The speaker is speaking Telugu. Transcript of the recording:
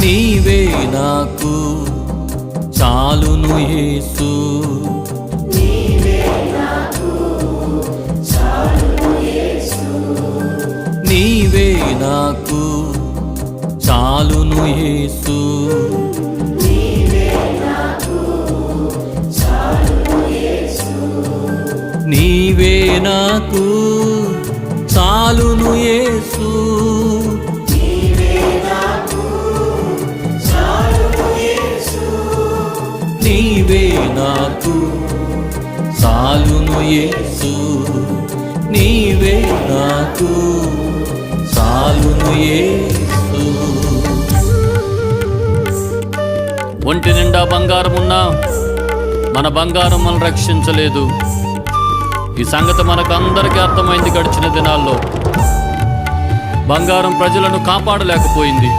నీవే నాకు చాలును యేసు, నీవే నాకు చాలును యేసు, నీవే నాకు చాలును యేసు, నీవే నాకు చాలును యేసు, నీవే నాకు చాలును యేసు. ఒంటి నిండా బంగారం ఉన్నా మన బంగారం మనం రక్షించలేదు. ఈ సంగతి మనకు అందరికీ అర్థమైంది. గడిచిన దినాల్లో బంగారం ప్రజలను కాపాడలేకపోయింది.